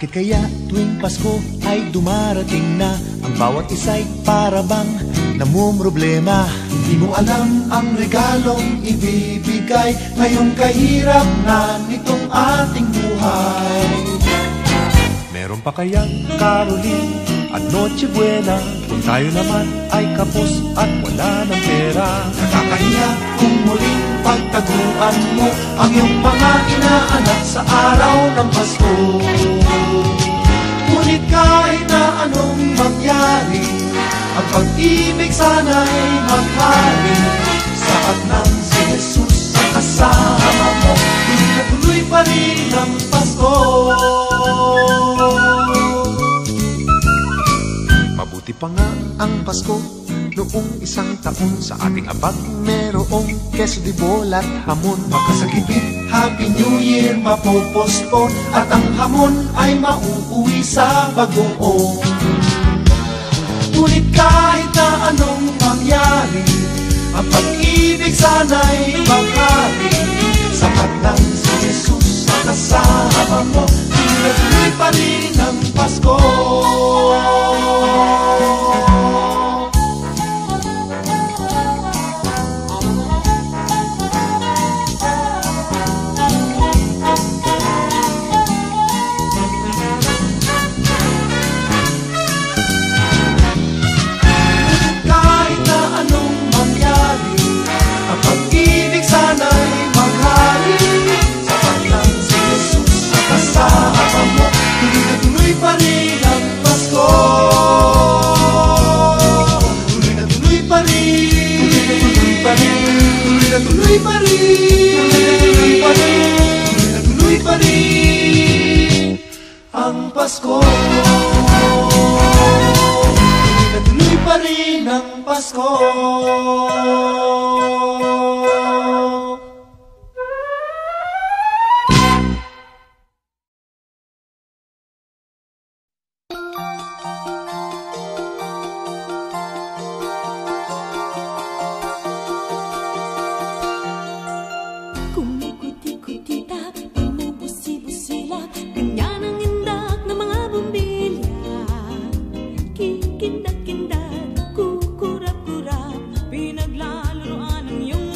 kaya tuwing Pasko ay dumarating na, ang bawat isa'y parabang namumroblema. Di mo alam ang regalong ibibigay ngayong kahirap na nitong ating buhay. Meron pa kayang Caroling at Noche Buena kung tayo naman ay kapos at wala ng pera? Nakakahiya kung muling pagtaguan mo ang iyong mga inaanak sa araw ng Pasko. Ngunit kahit na anong mangyari, ang pag-ibig sana'y maghari. Sapat ng si Jesus sa kasama mo, tuloy pa rin ang Pasko. Mabuti pa nga ang Pasko noong isang taon, sa ating abag merong keso di bola at hamon. Makasagipit, Happy New Year mapopospon, at ang hamon ay mauuwi sa bagoong. Ngunit kahit na anong mangyari, ang pag-ibig sana'y maghari. Sapat ng si Jesus sa kasama mo, tuloy pa rin ang Pasko. Tuloy pa rin ang Pasko. Tuloy pa rin ang Pasko. Kindat-kindat, kukurap-kurap, pinaglalaroan ng iyong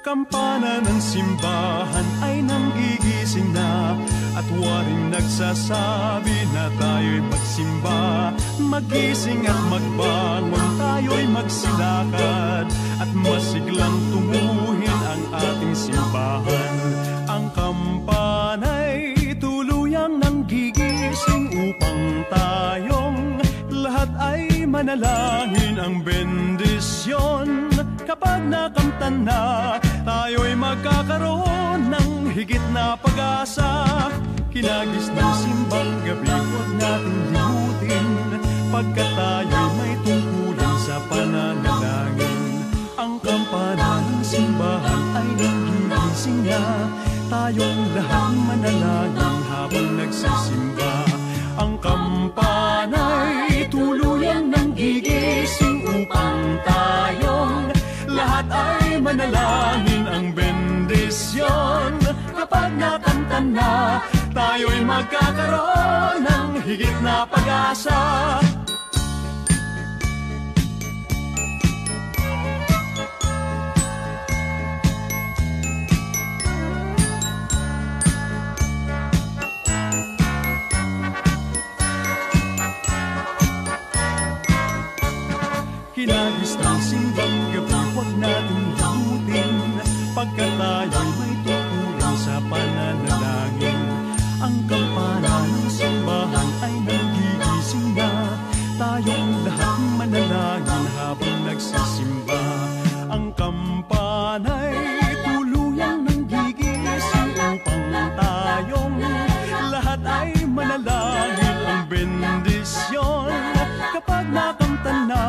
Kampana ng simbahan ay nanggigising na, at waring nagsasabi na tayo'y magsimba. Magising at magbangon, tayo'y magsilakad, at masiglang tunguhin ang ating simbahan. Ang kampana'y tuluyang nanggigising upang tayong lahat ay manalangin ang bendisyon. Kapag nakamtan na, tayo'y magkakaroon ng higit na pag-asa. Kinagis ng simbang gabi, huwag natin limutin, pagkat tayo'y may tungkulin sa pananalangin. Ang kampana ng simbahan ay nanggigising na, tayong lahat manalangin habang nagsisimba. Ang kampana'y tuluyang nanggigising upang tayong lahat ay manalangin ang bendisyon. Kapag nakamtan na, tayo'y magkakaroon ng higit na pag-asa. Kinagis ng simbang gabi, huwag natin limutin, pagkat tayo'y may tungkulin sa pananalangin. Ang kampana ng simbahan ay nanggigising na, tayong lahat manalangin habang nagsisimba. Ang kampana'y tuluyang nanggigising upang tayong lahat ay manalangin ang bendisyon. Kapag nakamtan na,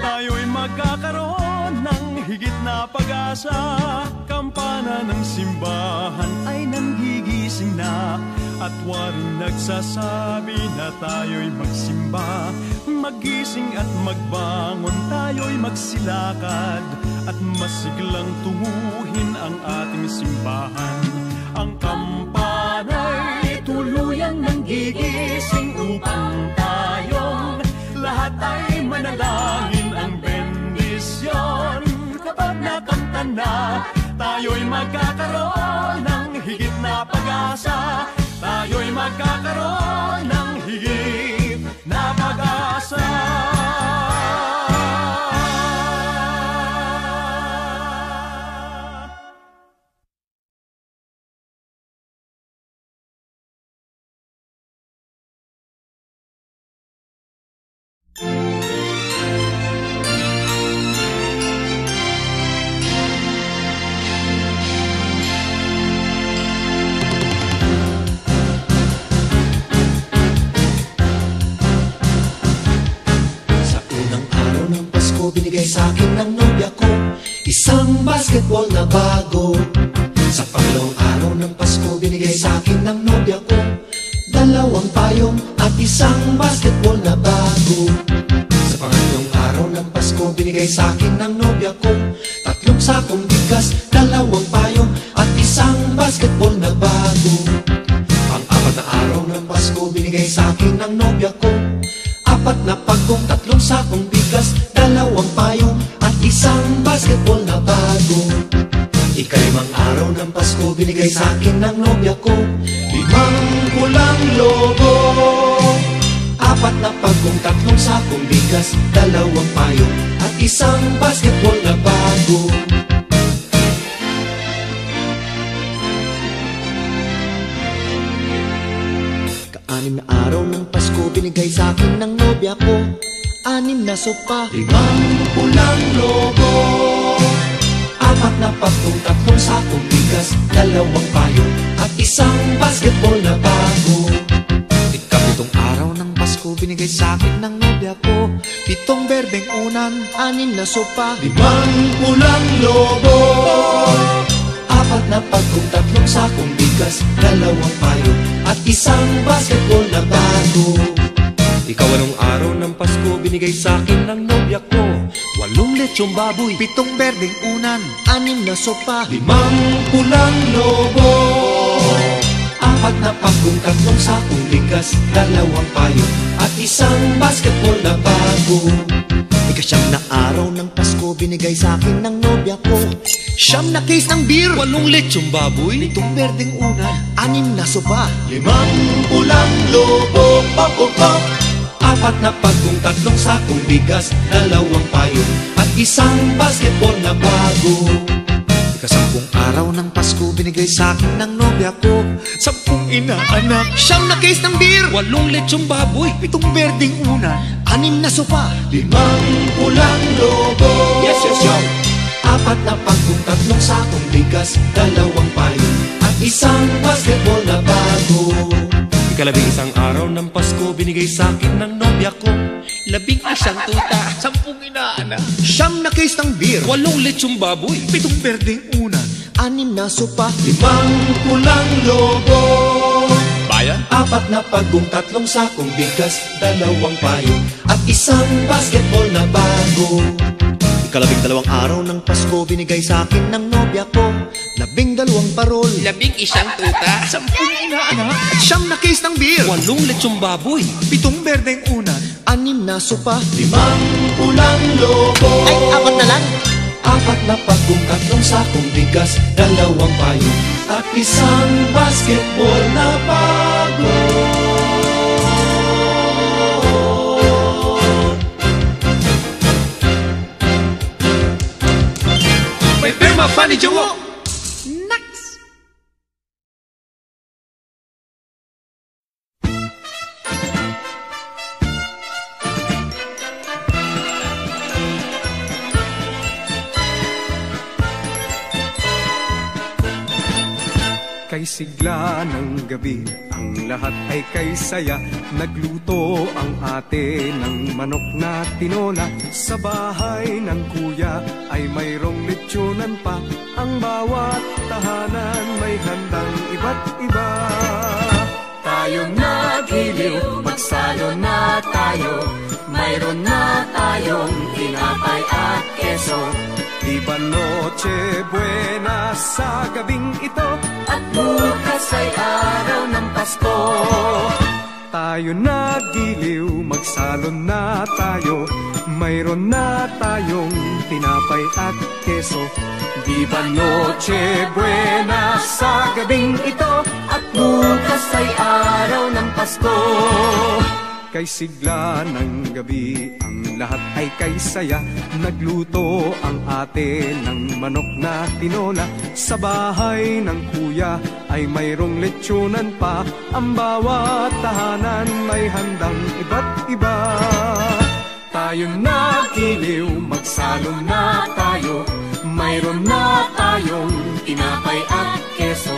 tayo'y magkakaroon ng higit na pag-asa. Kampana ng simbahan ay nanggigising na, at waring nagsasabi na tayo'y magsimba. Magising at magbangon, tayo'y magsilakad, at masiglang tunguhin ang ating simbahan. Ang kampana'y tuluyang nanggigising upang tayong lahat ay manalangin ang bendisyon. Kapag nakamtan na, tayo'y magkakaroon ng higit na pag-asa. Tayo'y magkakaroon ng higit na pag-asa. Binigay sa akin ng nobya ko isang basketball na bago. Sa pangalawang araw ng Pasko, binigay sa akin ng nobya ko dalawang payong at isang basketball na bago. Sa pangatlong araw ng Pasko, binigay sa akin ng nobya ko tatlong sakong bigas, dalawang payong at isang basketball na bago. Pang-apat na araw ng Pasko, binigay sa akin ng nobya ko apat na pagkong, tatlong sakong bigas, dalawang payong at isang basketball na bago. Ikalimang araw ng Pasko, binigay sa akin ng nobya ko limang pulang lobo, apat na pagkong, tatlong sakong bigas, dalawang payong at isang basketball na bago. Anim na araw ng Pasko, binigay sa akin ng nobya ko anim na sopa, limang pulang lobo, apat na pagkong, tatlong sakong bigas, dalawang payong at isang basketball na bago. Ikapitong araw ng Pasko, binigay sa akin ng nobya ko pitong berdeng unan, anim na sopa, limang pulang lobo, apat na pagkong, tatlong sakong bigas, dalawang payong at isang basketball na bago. Ikaw-anong araw ng Pasko, binigay sa akin ng nobya ko walong lechong baboy, pitong berdeng unan, anim na sopa, limang pulang lobo, apat na pagkong, tatlong sakong bigas, dalawang payong at isang basketball na bago. Ikasyam na araw ng Pasko, binigay sa akin ng nobya ko. Siyam na case ng beer, 8 lechong baboy, 7 berdeng unan, 6 na sopa, 5 pulang lobo, pop, 4 na pagkong, 3 sakong bigas, 2 payong, at isang basketball na bago. Ikasampung araw ng Pasko, binigay sa akin ng nobya ko. 10 inaanak, 9 na case ng beer, 8 lechong baboy, 7 berdeng unan, 6 na sopa, 5 pulang lobo, yes, 4 na pagkong, 3 sakong bigas, 2 payong, at isang basketball na bago. Ikalabing-isang araw ng Pasko, binigay sa akin ng nobya ko. 11 tuta, 10 inaanak, 9 na case ng beer, 8 lechong baboy, 7 berdeng unan, 6 na sopa, 5 pulang lobo, bayan, 4 na pagkong, 3 sakong bigas, 2 payong, at isang basketball na bago. Ikalabing-2 araw ng Pasko, binigay sa akin ng nobya ko. 12 parol, 11 tuta, 10 inaanak, at 9 na case ng beer, 8 lechong baboy, 7 berdeng unan, 6 na sopa, 5 pulang lobo, ay 4 na lang, 4 na pagkong, 3 sakong bigas, 2 payong, at isang basketball na bago. may pirma pa ni Jowo. Kay sigla ng gabi, ang lahat ay kay saya. Nagluto ang ate ng manok na tinola. Sa bahay ng kuya ay mayroong lechonan pa. Ang bawat tahanan may handang iba't iba. Tayong nagiliw, magsalo na tayo. Mayroon na tayong tinapay at keso. Di ba noche buena sa gabing ito? At bukas ay araw ng Pasko. Tayo nagiliw, magsalon na tayo. Mayroon na tayong tinapay at keso. Di ba noche buena sa gabing ito? At bukas ay araw ng Pasko. Kay sigla ng gabi, ang lahat ay kay saya. Nagluto ang ate ng manok na tinola. Sa bahay ng kuya ay mayroong lechonan pa. Ang bawat tahanan may handang iba't iba. Tayo nagiliw, magsalo na tayo. Mayroon na tayong tinapay at keso.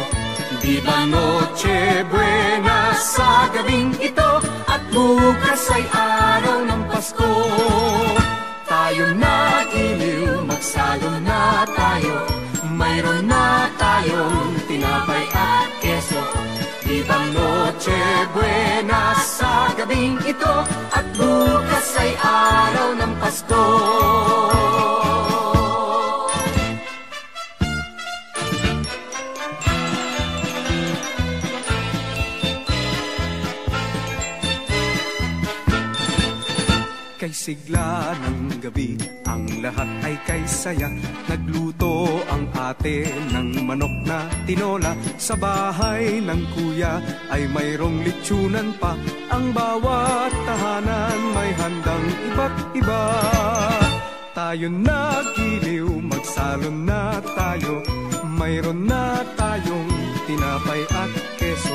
Di ba noche buena sa gabing ito? At bukas ay araw ng Pasko. Tayo nagiliw, magsalo na tayo. Mayroon na tayong tinapay at keso. Di ba noche buena sa gabing ito? At bukas ay araw ng Pasko. Kay sigla ng gabi, ang lahat ay kay saya. Nagluto ang ate ng manok na tinola. Sa bahay ng kuya ay mayroong lechonan pa. Ang bawat tahanan may handang iba't iba. Tayo nagiliw, magsalon na tayo. Mayroon na tayong tinapay at keso.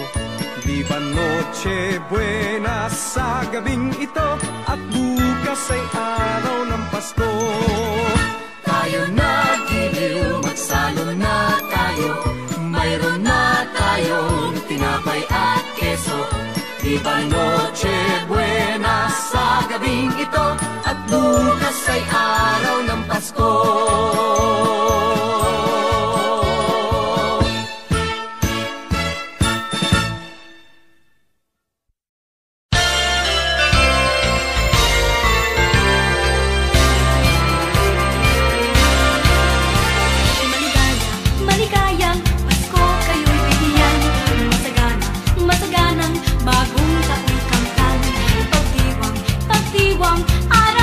Di ba noche buena sa gabing ito? At bukas ay araw ng Pasko. Tayo nagiliw, magsalo na tayo. Mayroon na tayong tinapay at keso. Di ba noche buena sa gabing ito? At bukas ay araw ng Pasko. Bagong taong kamtan, pagdiwang, araw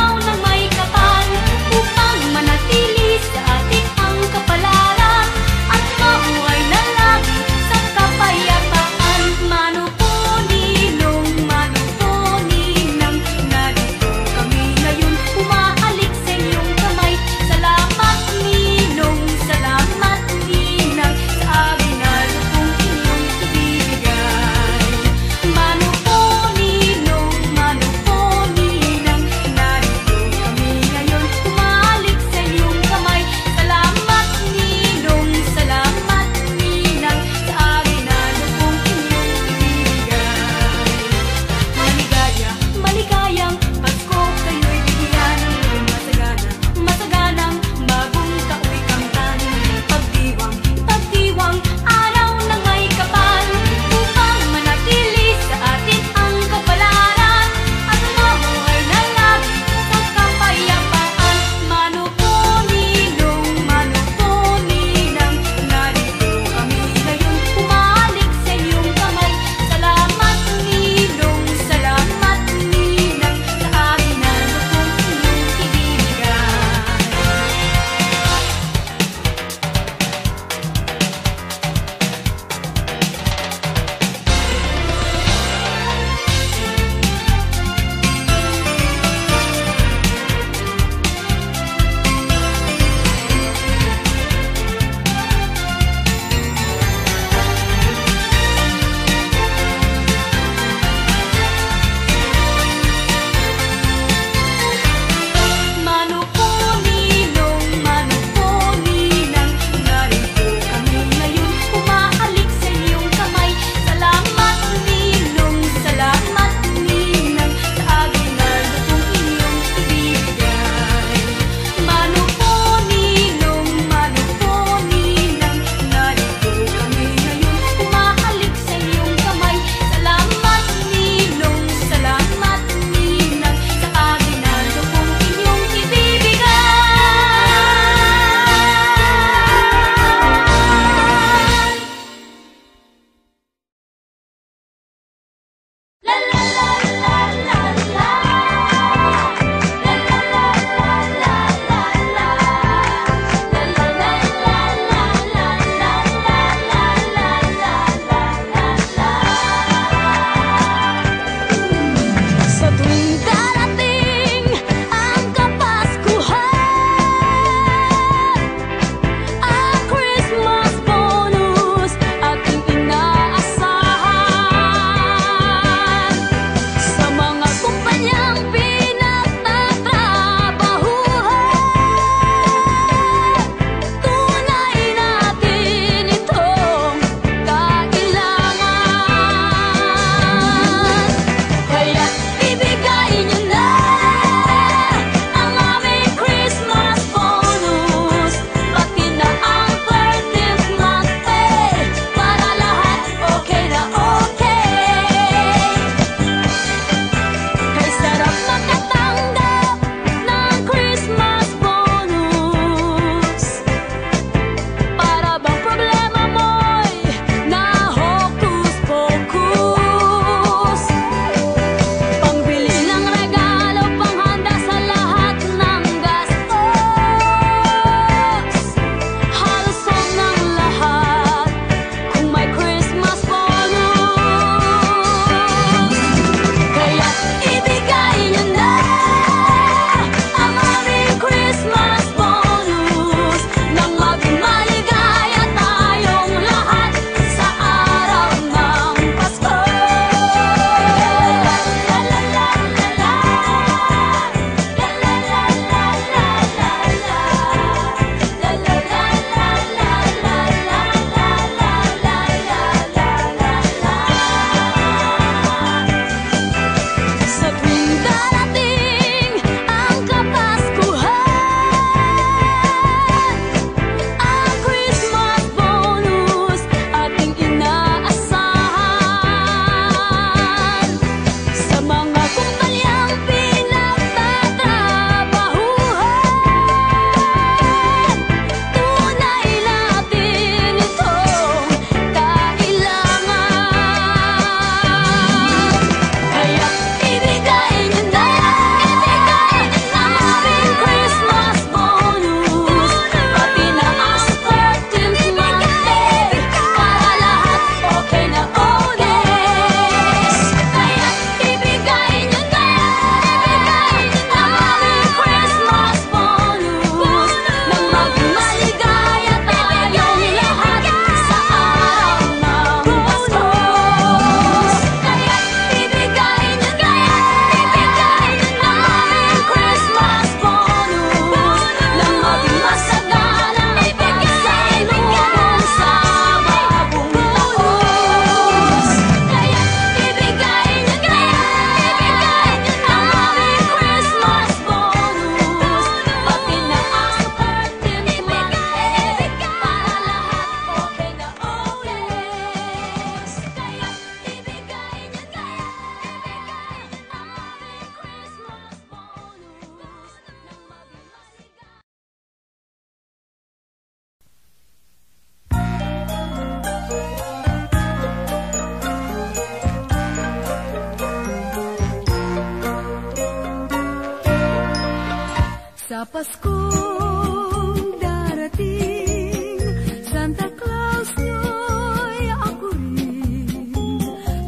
Paskong darating, Santa Claus nyo'y ako rin.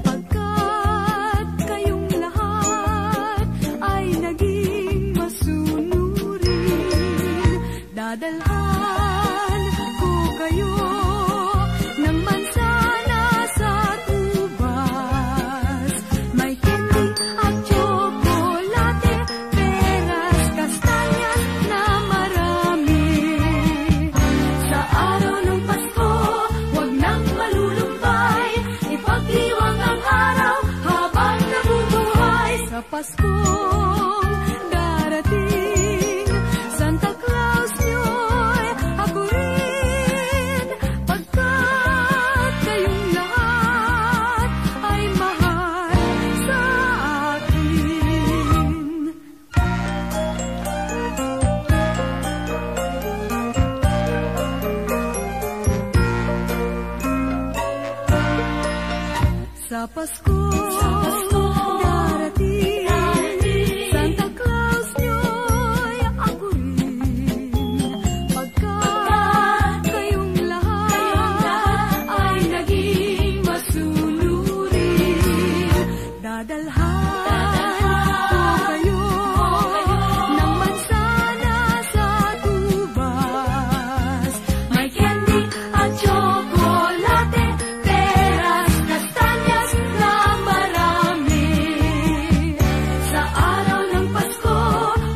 Pagkat kayong lahat ay naging masunurin, dadalhan ko kayo ng mansana sa tubas. May candy at tsokolate, peras, kastanyas na marami. Sa araw ng Pasko, huwag nang malulumbay, ipagdiwang ang araw habang nabubuhay. Sa Paskong darating, Santa Claus nyo'y ako rin. Pagkat kayong lahat ay mahal sa akin. Sa Paskong darating, Santa Claus nyo'y ako rin. Pagkat kayong lahat ay naging masunurin, dadalhan ko kayo ng mansana sa tubas. May candy at tsokolate, peras, kastanyas na marami. Sa araw ng Pasko,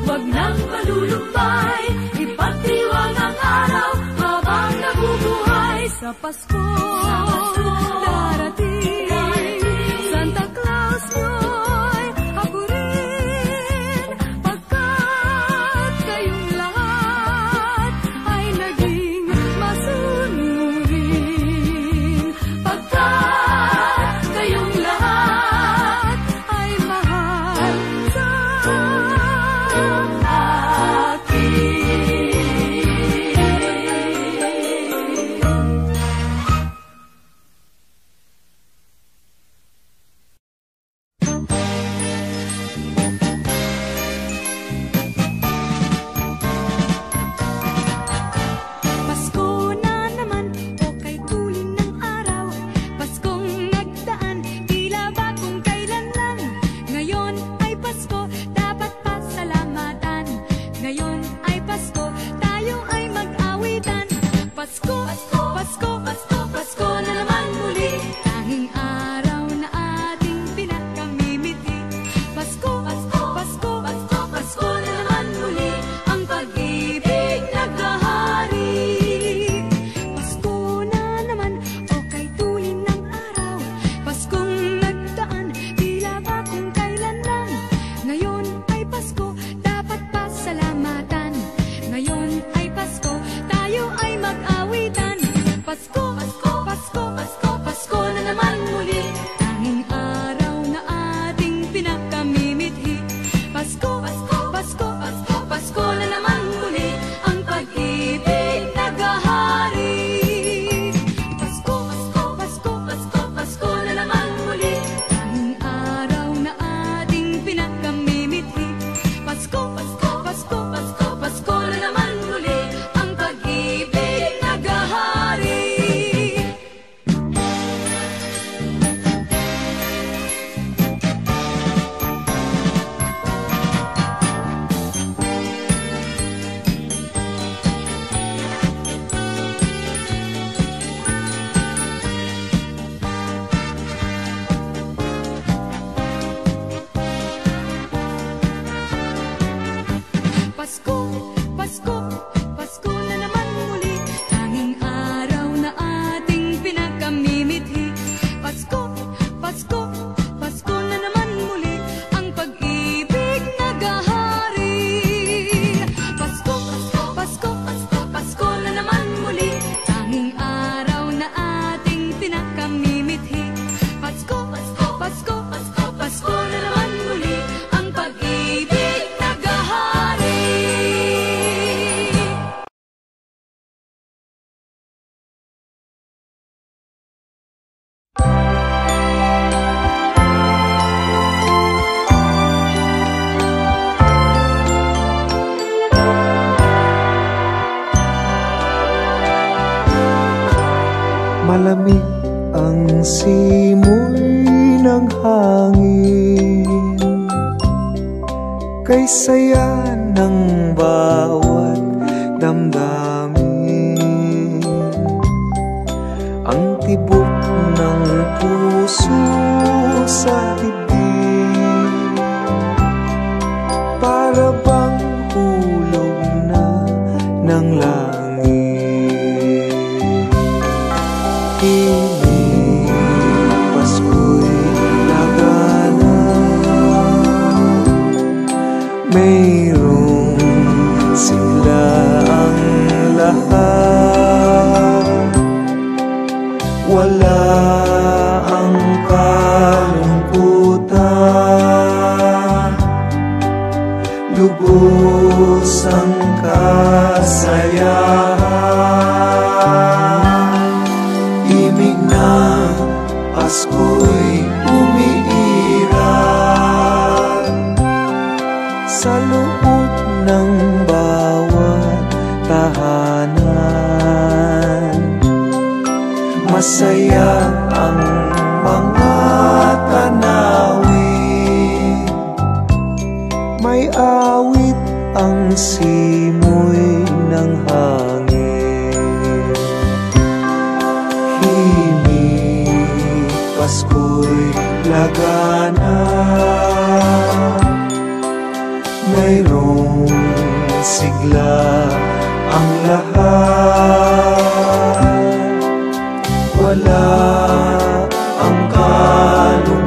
huwag nang malulumbay, ipagdiwang ang araw habang nabubuhay. Sa Pasko darating, Santa Claus nyo'y ako rin. Pagkat kayong lahat ay naging masunurin, pagkat kayong lahat ay mahal sa akin. Malamig ang simoy ng hangin, kay saya ng bawat damdamin. Ang tibok ng puso sa dibdib, para bang hulog na ng langit. Himig, Pasko'y lagana, mayroong sigla ang lahat. Wala ang kalungkutan, lubos ang kasayahan. Himig na Pasko'y umiiral sa loob ng bawat tahanan. Masaya ang mga tanawin, may awit ang simoy ng hangin. Himig, Pasko'y lagana, mayroong sigla ang lahat. Wala ang kalungkutan,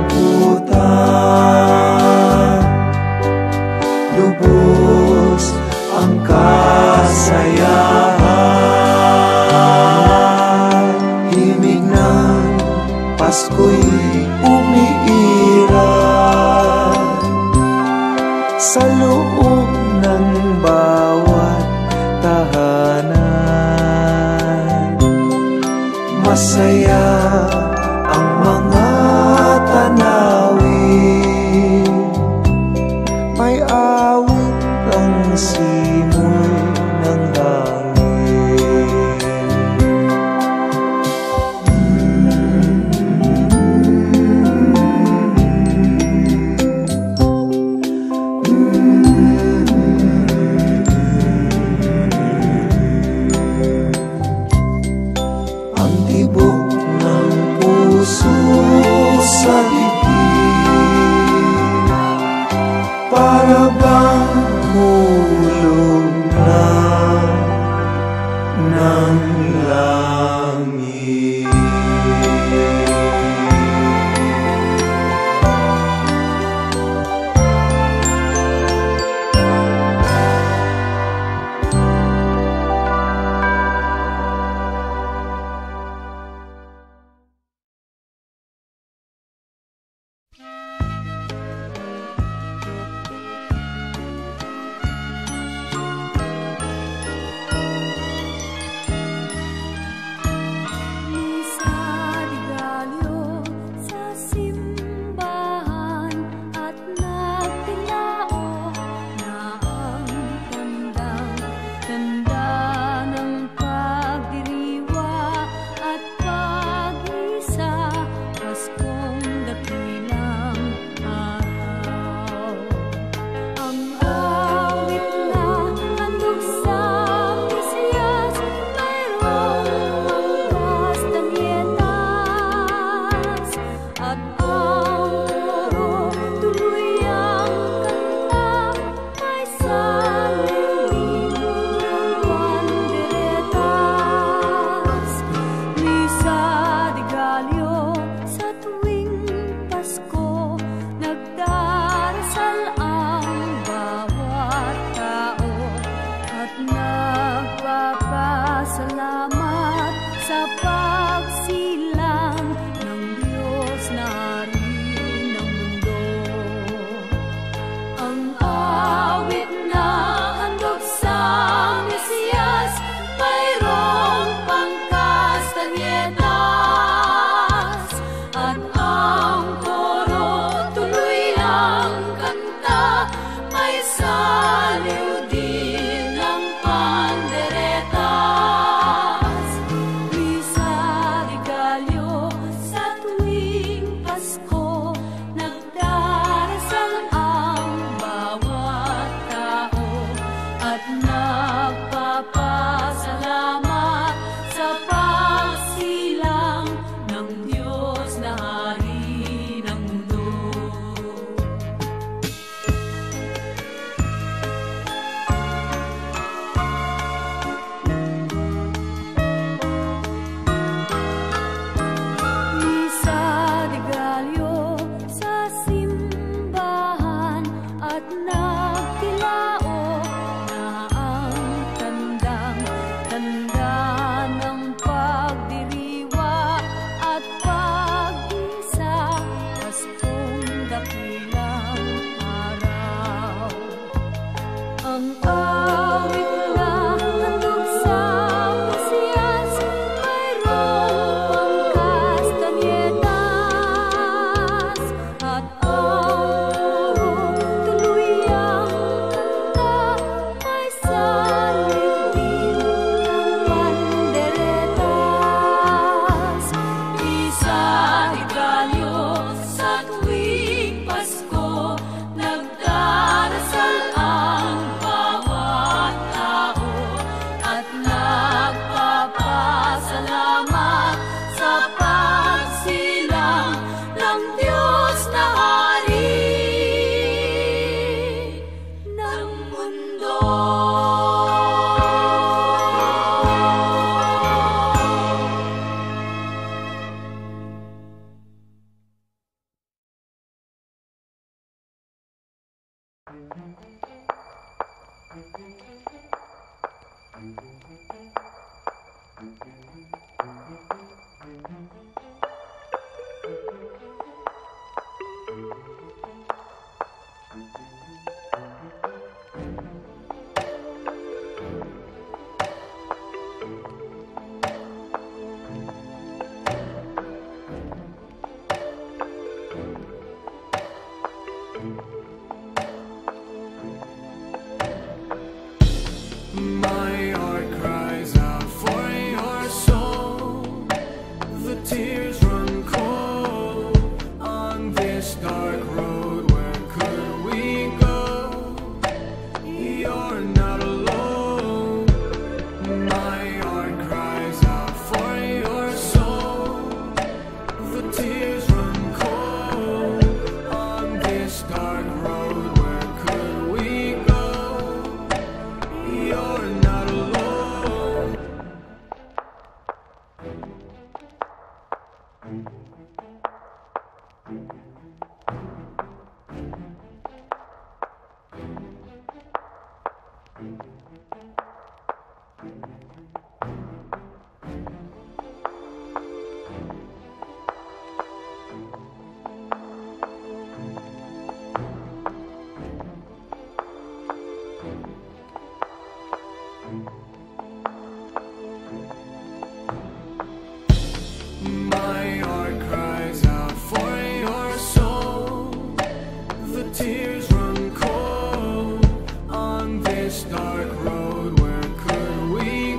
lubos ang kasayahan. Himig ng Pasko'y umiiral sa loob ng bawat tahanan. Masaya ang mga tanawin, may awit ang simoy ng hangin. Ang tibok ng puso sa dibdib, para bang hulog na ng langit. Sa My heart cries out for your soul. The tears run cold on this dark road. Where could we go? You're not alone. My heart cries out for your soul. The tears run cold on this dark road. Where could we go? You're not alone. My heart cries out for your soul. The tears run cold on this dark road. Where could we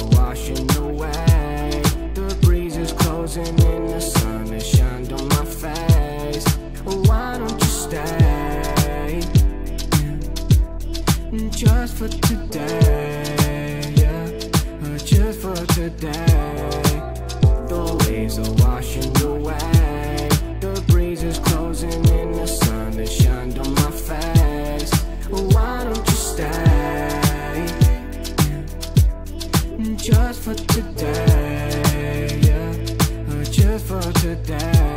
are washing away. The breeze is closing in, the sun has shined on my face. Why don't you stay? Just for today, yeah, just for today. The waves are washing away. The breeze is closing in, the sun has shined on my face. Why don't you stay? Just for today, yeah, just for today.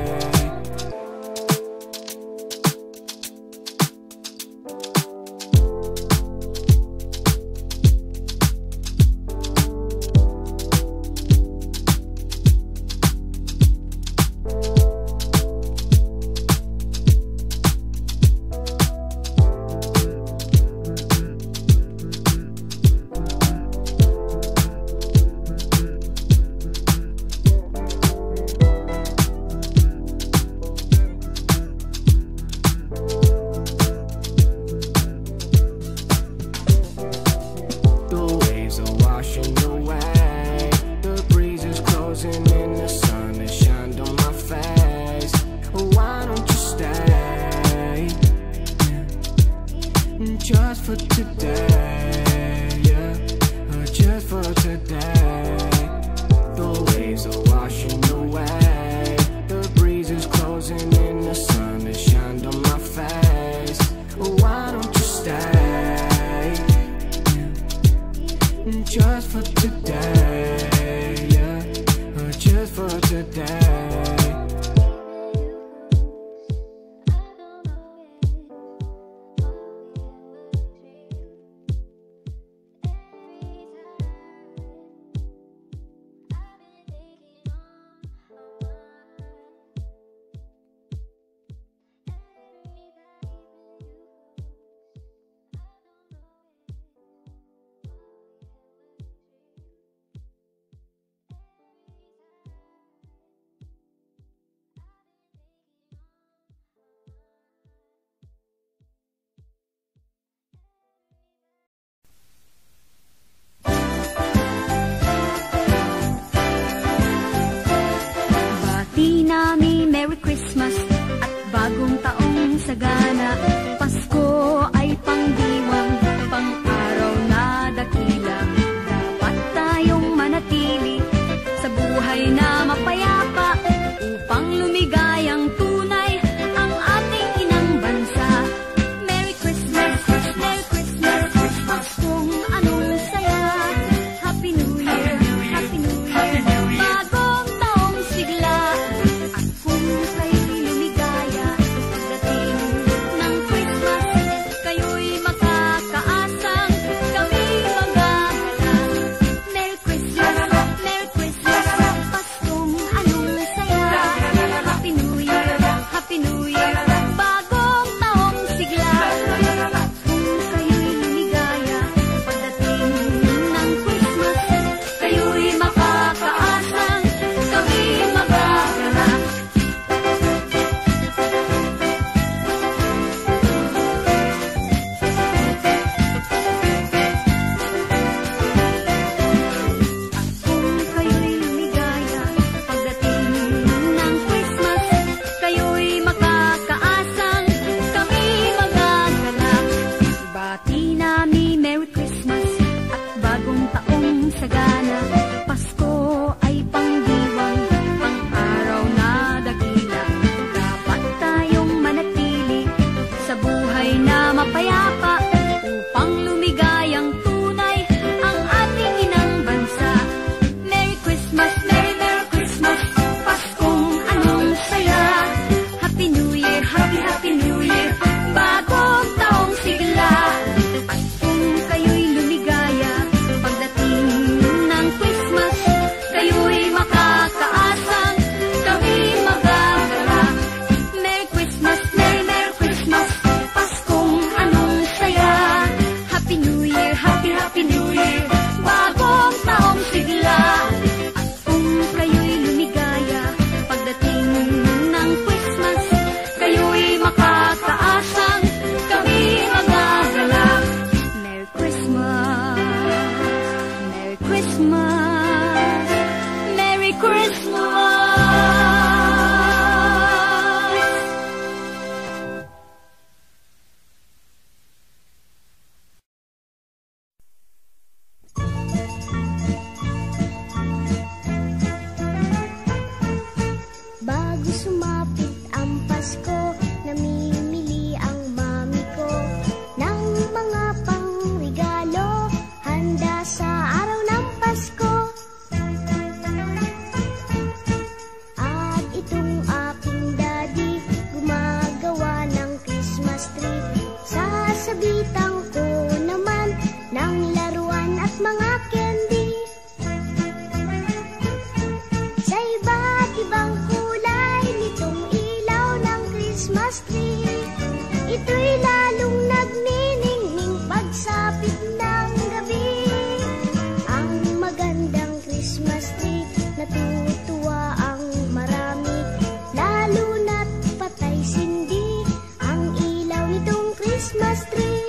Just for today, yeah, just for today. The waves are washing away. The breeze is closing in, the sun has shined on my face. Why don't you stay? Just for today, yeah, just for today. Christmas. Bago sumapit ang Pasko, namimili ang mami ko ng mga pangregalo, handa sa araw ng Pasko. At itong aking daddy, gumagawa ng Christmas tree. Sasabitan ko naman ng laruan at mga candy. Sa iba't ibang kulay nitong ilaw ng Christmas tree, ito'y lalong nagniningning pagsapit ng gabi. Ang magandang Christmas tree, natutuwa ang marami, lalo na't patay sindi ang ilaw nitong Christmas tree.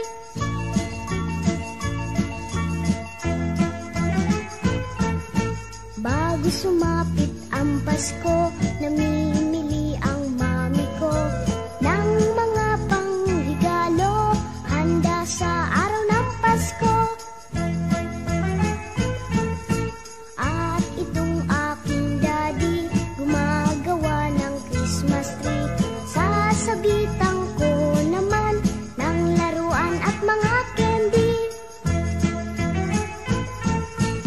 Bago sumapit ang Pasko, namimili ang mami ko ng mga pangregalo, handa sa araw ng Pasko. At itong aking daddy, gumagawa ng Christmas tree. Sasabitan ko naman ng laruan at mga candy.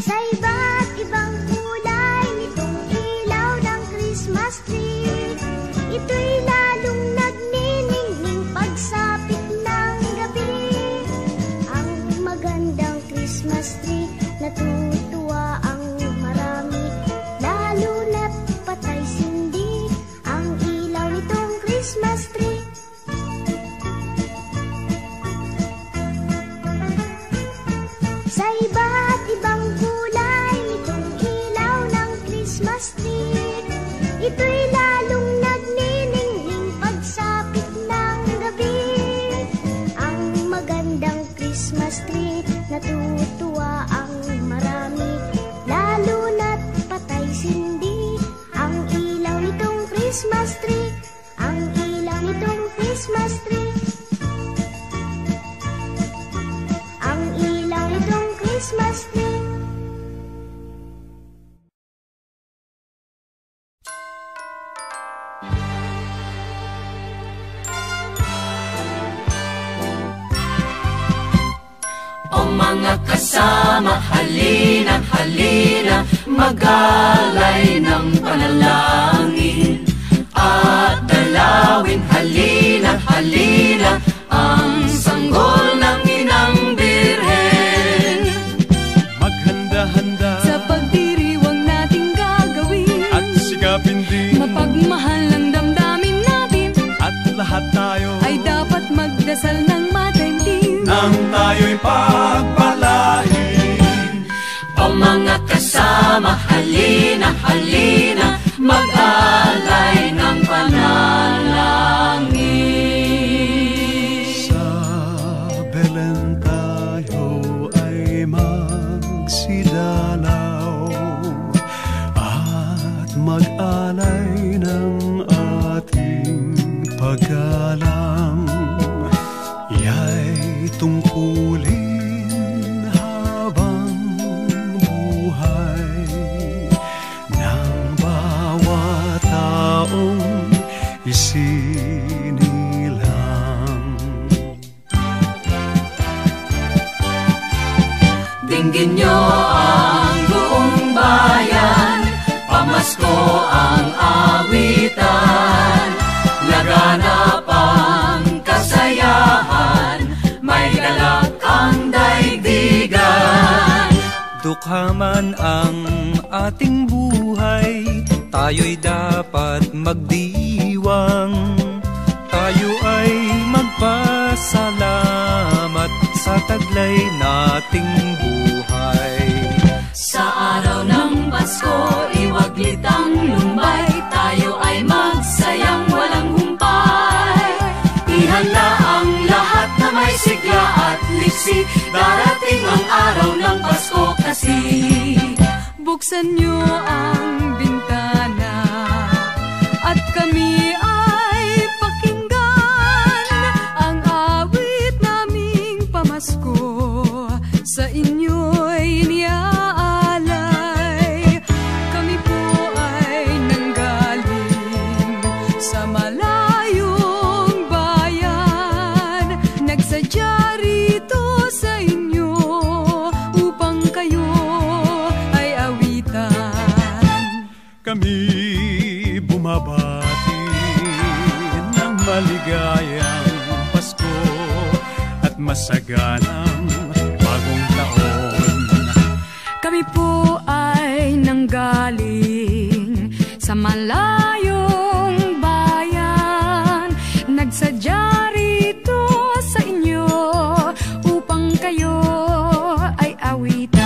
Sa iba't ibang kulay nitong ilaw ng Christmas tree, ito'y lalong nagniningning pagsapit ng gabi. Ang magandang Christmas tree, natutuwa ang marami, lalo na't patay sindi ang ilaw nitong Christmas tree. Sa iba't ibang kulay nitong ilaw ng Christmas tree, ito'y lalong nagniningning pagsapit ng gabi. Ang magandang Christmas tree, natutuwa ang marami, lalo na't patay sindi ang ilaw nitong Christmas tree. Ang ilaw nitong Christmas tree. Ang ilaw nitong Christmas tree. O mga kasama, halina, halina, mag-alay ng panalangin at dalawin, halina, halina, ang sanggol ng Inang Birhen. Maghanda-handa Sa pagdiriwang nating gagawin at sigapin din, mapagmahal ang damdamin natin, at lahat tayo ay dapat magdasal ng mataimtim. nang tayo'y pagpalain. O mga kasama, halina, halina, mag-alay ng panalangin. Sa Belen tayo ay magsidalaw at mag-alay ng ating paggalang. Iya'y tungkulin habang buhay ng bawat taong isinilang. Dinggin nyo ang buong bayan, pamasko ang awitan, laganap ang kasayahan, may galak ang daigdigan. Dukha man ang ating buhay, tayo'y dapat magdiwang. Tayo ay magpasalamat sa taglay nating buhay. Sa araw ng Pasko, iwaglit ang lumbay, tayo ay magsayang walang humpay. Ihanda ang lahat na may sigla at liksi, darating ang araw ng Pasko kasi. Buksan nyo ang binti kami bumabati ng maligayang Pasko at masaganang bagong taon. Kami po ay nanggaling sa malayong bayan, nagsadya rito sa inyo upang kayo ay awitan.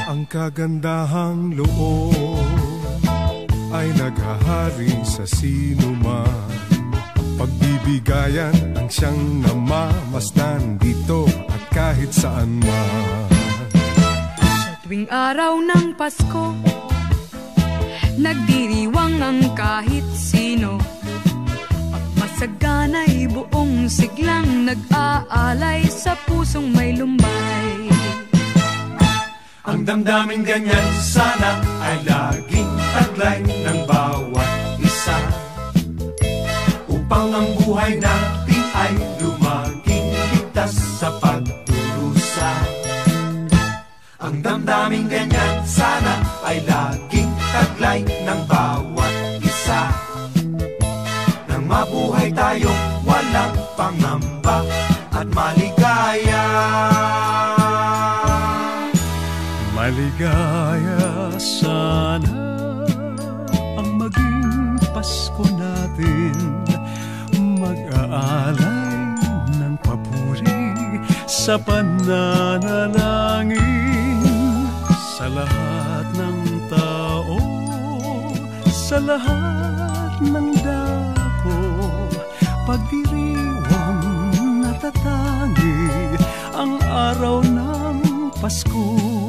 Ang kagandahang loob ay naghahari sa sinuman. Pagbibigayan ang siyang namamasdan dito at kahit saan man. Sa tuwing araw ng Pasko, nagdiriwang ang kahit sino, at masagana'y buong siglang nag-aalay sa pusong may lumbay. Ang damdaming ganyan sana ay laging taglay ng bawat isa, upang ang buhay natin ay lumaging ligtas sa pagdurusa. Ang damdaming ganyan sana ay laging taglay ng bawat isa, nang mabuhay tayong walang pangamba at maligaya. Maligaya sana ang maging Pasko natin, mag-aalay ng papuri sa pananalangin sa lahat ng tao, sa lahat ng dako, pagdiriwang natatangi ang araw ng Pasko.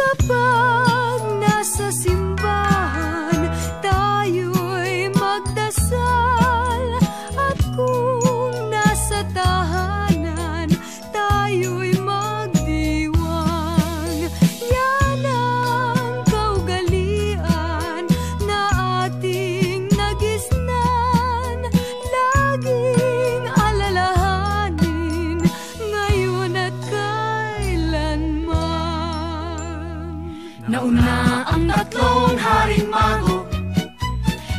Kapag nasa simbahan, tayo'y magdasal, at kung nasa tahanan, tayo'y magdiwang. Yan ang kaugalian na ating nagisnan, laging alalahanin ngayon at kailanman. Nauna ang tatlong haring mago,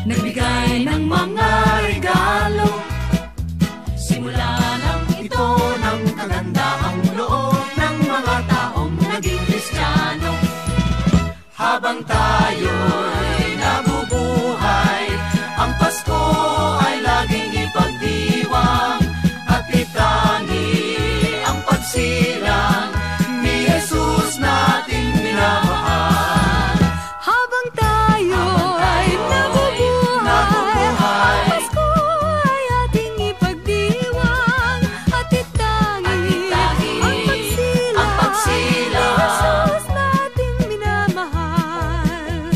nagbigay ng mga regalo. Simula lang ito ng kagandahang loob ng mga taong naging Kristiyano. Habang tayo'y nabubuhay, ang Pasko ay laging ipagdiwang, at itangi ang pagsilang ni Jesus nating minamahal. Habang tayo'y nabubuhay, ang Pasko ay ating ipagdiwang, at itangi ang pagsilang ni Jesus nating minamahal.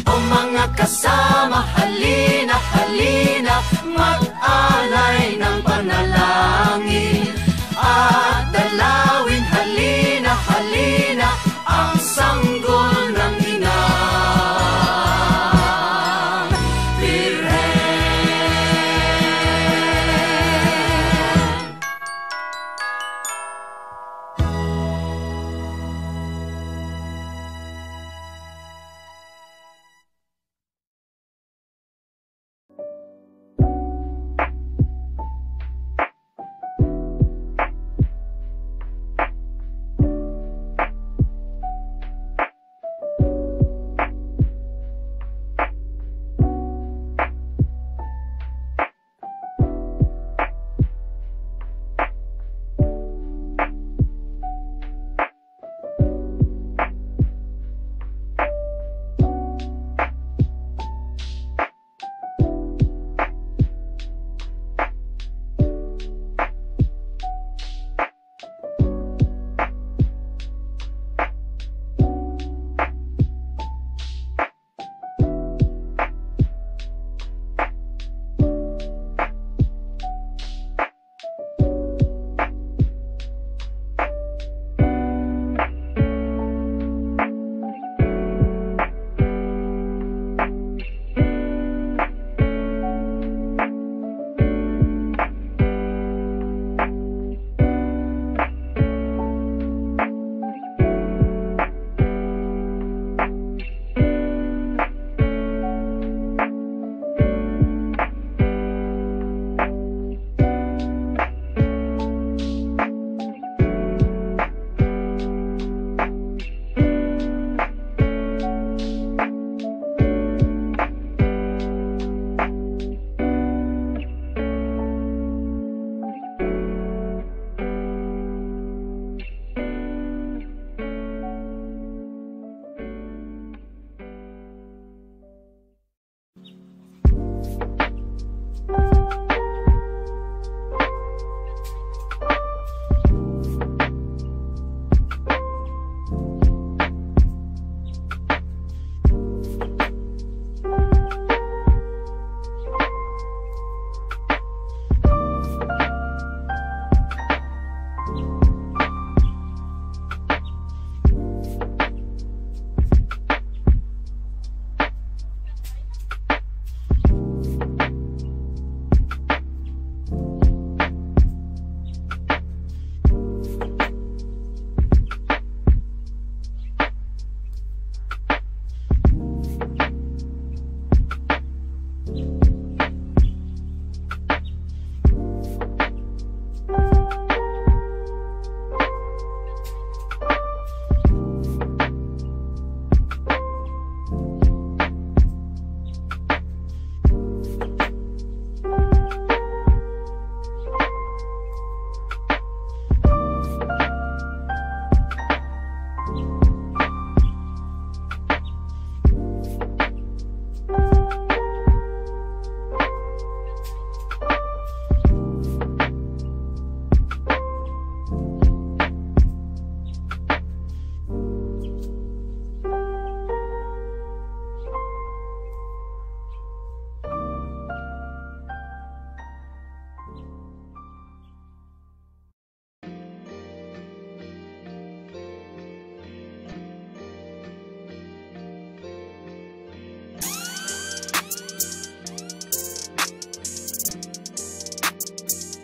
O mga kasama, halina, halina, mag-alay ng panalangin at dalawin, halina, halina, ang sanggol ng inang Birhen.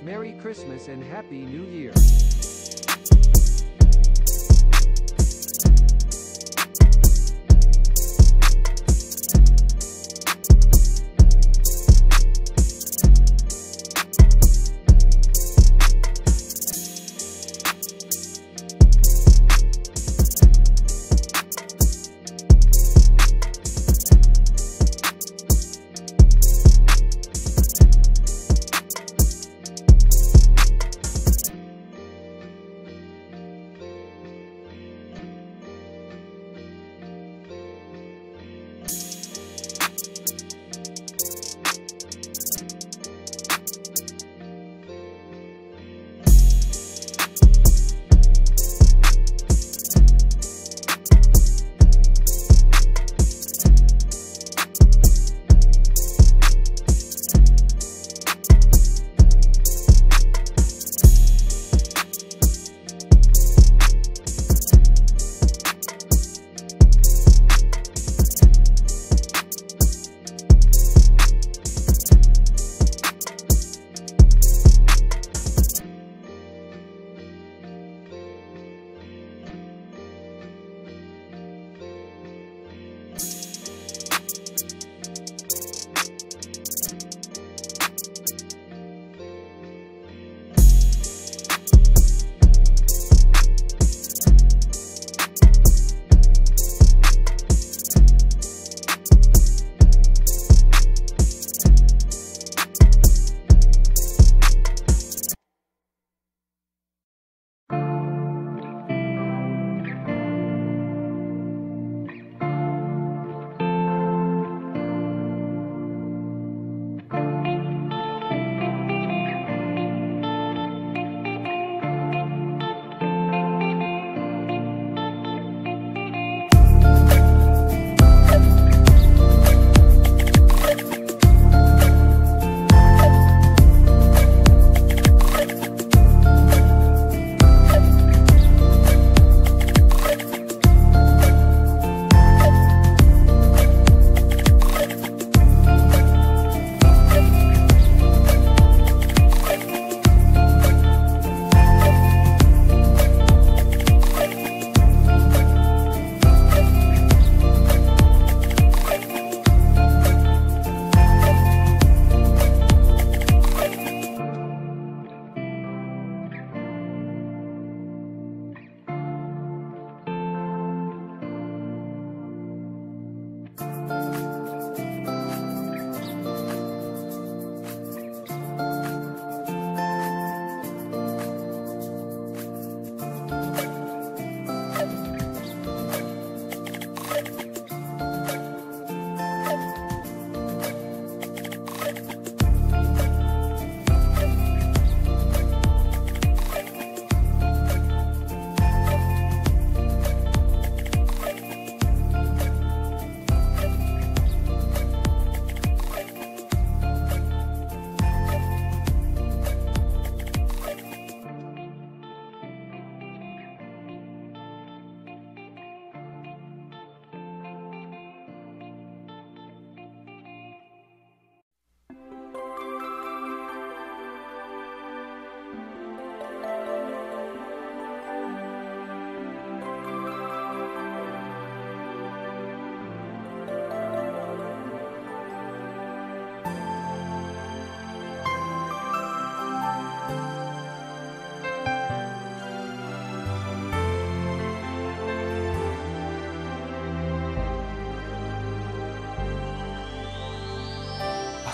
Merry Christmas and Happy New Year.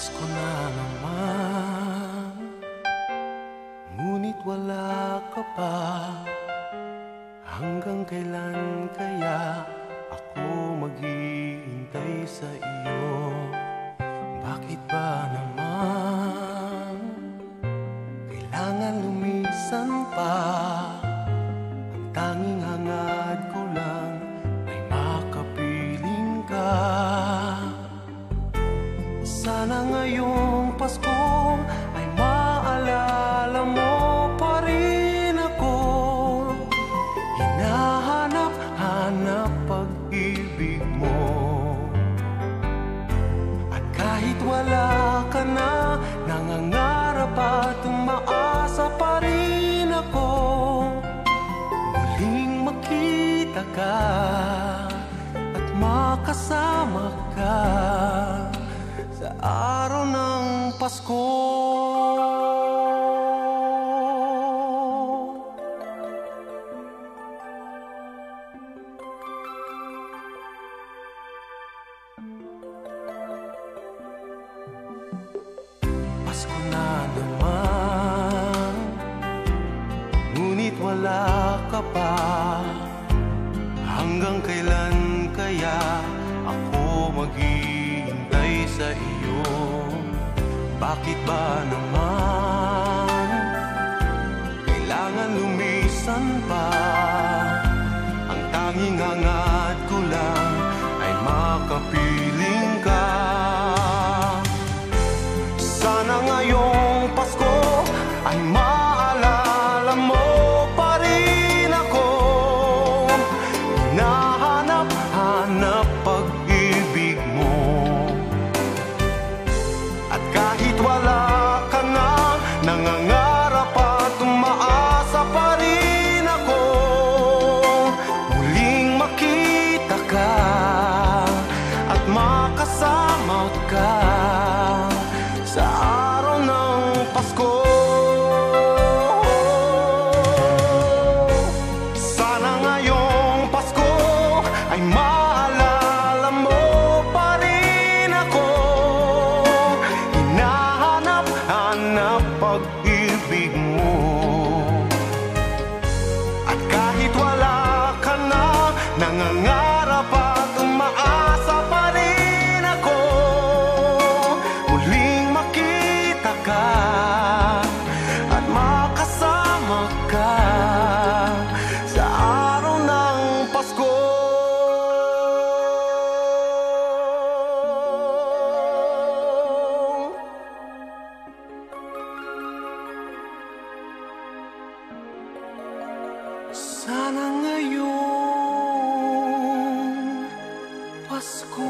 Pasko na naman, ngunit wala ka pa. Hanggang kailan kaya ako maghihintay sa iyo? Bakit ba naman kailangan lumisan pa? Ang tanging hangad ko lang ay makapiling ka. Sana ngayong Pasko ay maalala mo pa rin ako. Hinahanap-hanap pag-ibig mo. At kahit wala ka na, nangangarap at umaasa pa rin ako. Muling makita ka at makasama ka sa araw ng Pasko. Pasko na naman, ngunit wala ka pa. Hanggang kailan kaya ako maghihintay sa iyo? Bakit ba naman kailangan lumisan pa? Ang tanging hangad ko lang ay makapiling ka. Sana ngayong Pasko ay maalala mo pa rin ako. Hinahanap-hanap pag-ibig mo. At kahit wala ka na, nangangarap at umaasa pa rin ako. Muling makita ka at makasama ka sa araw ng Pasko. Sana ngayong Pasko ay maalala mo pa rin ako. Hinahanap-hanap pag-ibig mo. At kahit wala ka na, nangangarap at umaasa pa rin ako. Muling makita ka at makasama ka sa araw ng Pasko. Sana ngayong Pasko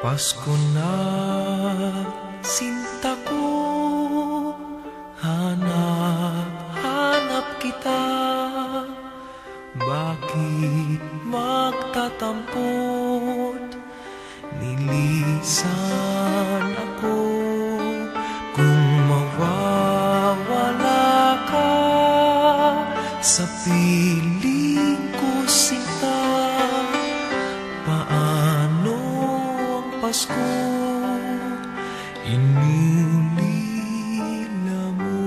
Pasko na, sinta ko, hanap-hanap kita. Bakit magtatampot, nilisan ako? Kung mawawala ka sa piling ko, sinta, paano ang Pasko inulila mo?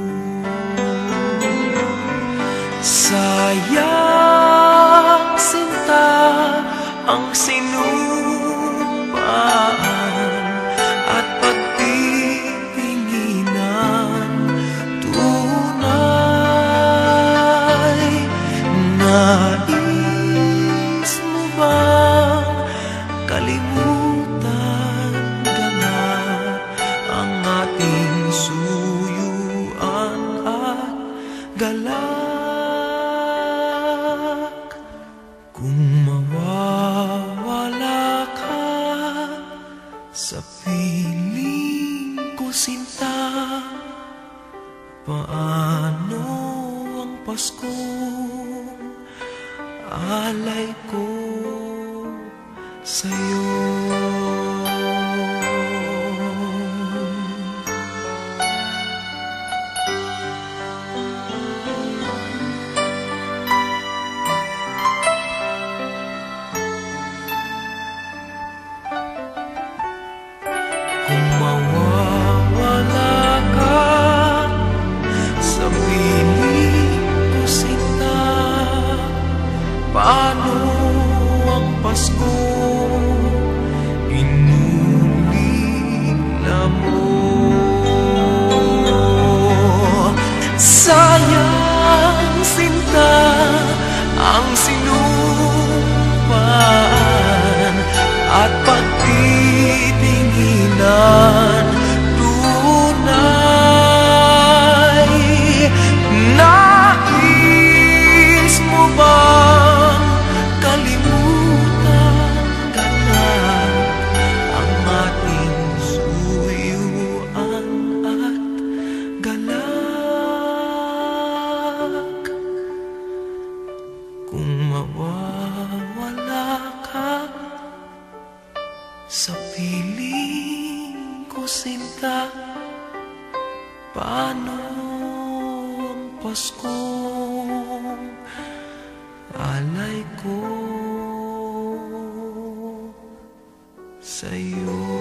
Sayang, sinta, ang sinupaan at pagtitinginan tunay. Paano ang Paskong alay ko sa'yo? Kung mawawala ka sa piling ko, sinta, paano ang Pasko inulila mo? Sayang, sinta, ang sinumpaan at pagtitinginan tunay. Nais mo bang kalimutan ka na ang ating suyuan at galak? Kung mawawala ka sa piling ko, sinta, paano ang Paskong alay ko sa'yo?